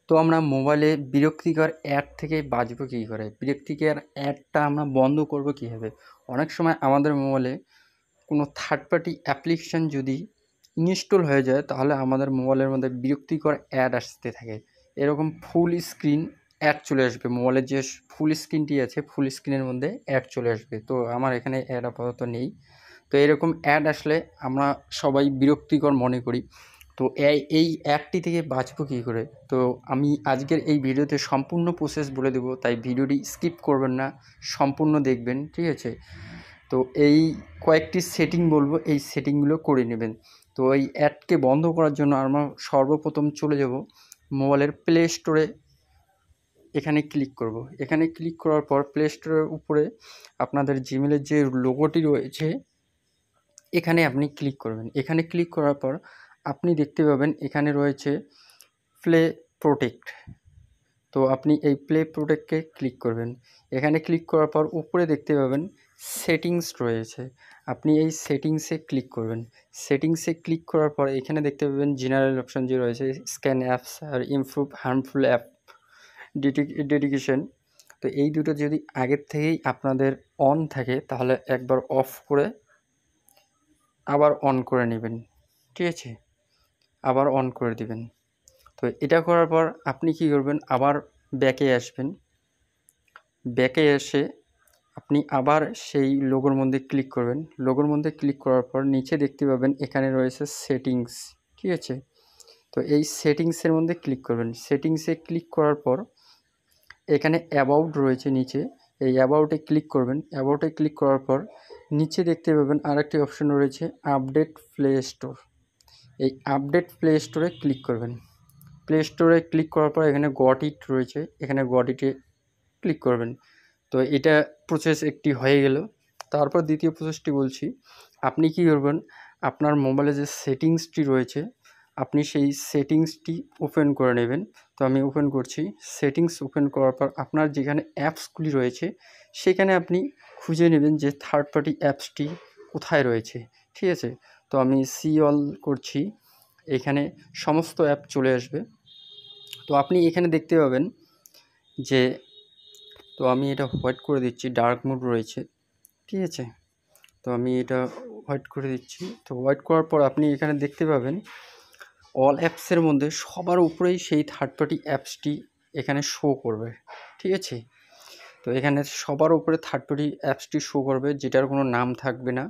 তো আমরা মোবাইলে বিরক্তিকর অ্যাড থেকে বাঁচবো কী করে? বিরক্তিকর অ্যাডটা আমরা বন্ধ করবো কীভাবে? অনেক সময় আমাদের মোবাইলে কোনো থার্ড পার্টি অ্যাপ্লিকেশান যদি ইনস্টল হয়ে যায়, তাহলে আমাদের মোবাইলের মধ্যে বিরক্তিকর অ্যাড আসতে থাকে। এরকম ফুল স্ক্রিন অ্যাড চলে আসবে। মোবাইলের যে ফুল স্ক্রিনটি আছে, ফুল স্ক্রিনের মধ্যে অ্যাড চলে আসবে। তো আমার এখানে অ্যাড আপাতত নেই। তো এরকম অ্যাড আসলে আমরা সবাই বিরক্তিকর মনে করি। তো এই অ্যাডটি থেকে বাঁচবো কী করে? তো আমি আজকের এই ভিডিওতে সম্পূর্ণ প্রসেস বলে দেবো, তাই ভিডিওটি স্কিপ করবেন না, সম্পূর্ণ দেখবেন, ঠিক আছে? তো এই কয়েকটি সেটিং বলবো, এই সেটিংগুলো করে নেবেন। তো এই অ্যাডকে বন্ধ করার জন্য আমরা সর্বপ্রথম চলে যাব মোবাইলের প্লে স্টোরে। এখানে ক্লিক করব। এখানে ক্লিক করার পর প্লে স্টোরের উপরে আপনাদের জিমেলের যে লোগোটি রয়েছে, এখানে আপনি ক্লিক করবেন। এখানে ক্লিক করার পর আপনি দেখতে পাবেন এখানে রয়েছে প্লে প্রোটেক্ট। তো আপনি এই প্লে প্রোটেক্টকে ক্লিক করবেন। এখানে ক্লিক করার পর উপরে দেখতে পাবেন সেটিংস রয়েছে। আপনি এই সেটিংসে ক্লিক করবেন। সেটিংসে ক্লিক করার পর এখানে দেখতে পাবেন জেনারেল অপশন যে রয়েছে, স্ক্যান অ্যাপস আর ইমপ্রুভ হার্মফুল অ্যাপ ডেডিকেশন। তো এই দুটো যদি আগের থেকেই আপনাদের অন থাকে, তাহলে একবার অফ করে আবার অন করে নেবেন, ঠিক আছে? আবার অন করে দিবেন। তো এটা করার পর আপনি কী করবেন, আবার ব্যাকে আসবেন। ব্যাকে এসে আপনি আবার সেই লোগোর মধ্যে ক্লিক করবেন। লোগোর মধ্যে ক্লিক করার পর নিচে দেখতে পাবেন এখানে রয়েছে সেটিংস, ঠিক আছে? তো এই সেটিংসের মধ্যে ক্লিক করবেন। সেটিংসে ক্লিক করার পর এখানে অ্যাবাউট রয়েছে নিচে, এই অ্যাবাউটে ক্লিক করবেন। অ্যাবাউটে ক্লিক করার পর নিচে দেখতে পাবেন আরেকটি অপশন রয়েছে আপডেট প্লে স্টোর। এই আপডেট প্লে স্টোরে ক্লিক করবেন। প্লে স্টোরে ক্লিক করার পর এখানে গট ইট রয়েছে, এখানে গট ইটে ক্লিক করবেন। তো এটা প্রসেস একটি হয়ে গেল। তারপর দ্বিতীয় প্রসেসটি বলছি। আপনি কী করবেন, আপনার মোবাইলে যে সেটিংসটি রয়েছে, আপনি সেই সেটিংসটি ওপেন করে নেবেন। তো আমি ওপেন করছি। সেটিংস ওপেন করার পর আপনার যেখানে অ্যাপসগুলি রয়েছে, সেখানে আপনি খুঁজে নেবেন যে থার্ড পার্টি অ্যাপসটি কোথায় রয়েছে, ঠিক আছে? তো আমি সি অল করছি। এখানে সমস্ত অ্যাপ চলে আসবে। তো আপনি এখানে দেখতে পাবেন যে, তো আমি এটা হোয়াইট করে দিচ্ছি, ডার্ক মোড রয়েছে, ঠিক আছে? তো আমি এটা হোয়াইট করে দিচ্ছি। তো হোয়াইট করার পর আপনি এখানে দেখতে পাবেন অল অ্যাপসের মধ্যে সবার উপরেই সেই থার্ড পার্টি অ্যাপসটি এখানে শো করবে, ঠিক আছে? তো এখানে সবার উপরে থার্ড পার্টি অ্যাপসটি শো করবে, যেটার কোনো নাম থাকবে না,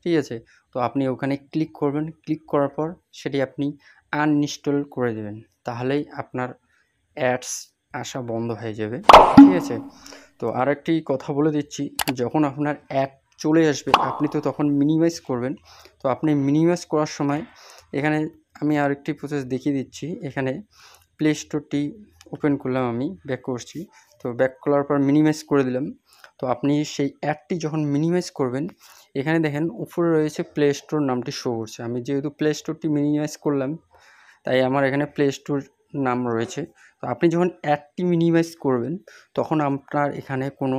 ঠিক আছে? তো আপনি ওখানে ক্লিক করবেন। ক্লিক করার পর সেটি আপনি আনইনস্টল করে দেবেন। তাহলেই আপনার অ্যাডস আসা বন্ধ হয়ে যাবে, ঠিক আছে? তো আরেকটি কথা বলে দিচ্ছি, যখন আপনার অ্যাড চলে আসবে আপনি তো তখন মিনিমাইজ করবেন। তো আপনি মিনিমাইজ করার সময় এখানে আমি আরেকটি প্রসেস দেখিয়ে দিচ্ছি। এখানে প্লে স্টোরটি ওপেন করলাম, আমি ব্যাক করছি। তো ব্যাক করার পর মিনিমাইজ করে দিলাম। তো আপনি সেই অ্যাডটি যখন মিনিমাইজ করবেন, এখানে দেখেন উপরে রয়েছে প্লে স্টোর নামটি শো করছে। আমি যেহেতু প্লে স্টোরটি মিনিমাইজ করলাম, তাই আমার এখানে প্লে স্টোর নাম রয়েছে। তো আপনি যখন অ্যাডটি মিনিমাইজ করবেন, তখন আপনার এখানে কোনো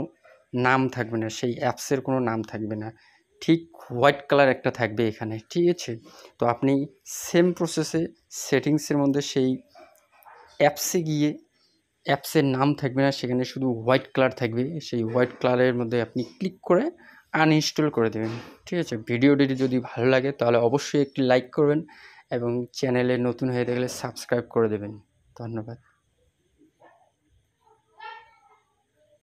নাম থাকবে না, সেই অ্যাপসের কোনো নাম থাকবে না, ঠিক হোয়াইট কালার একটা থাকবে এখানে, ঠিক আছে? তো আপনি সেম প্রসেসে সেটিংসের মধ্যে সেই অ্যাপসে গিয়ে অ্যাপসের নাম থাকবে না, সেখানে শুধু হোয়াইট কালার থাকবে। সেই হোয়াইট কালারের মধ্যে আপনি ক্লিক করে আনইনস্টল করে দেবেন, ঠিক আছে? ভিডিওটি যদি ভালো লাগে তাহলে অবশ্যই একটি লাইক করবেন এবং চ্যানেলে নতুন হয়ে থাকলে সাবস্ক্রাইব করে দেবেন। ধন্যবাদ।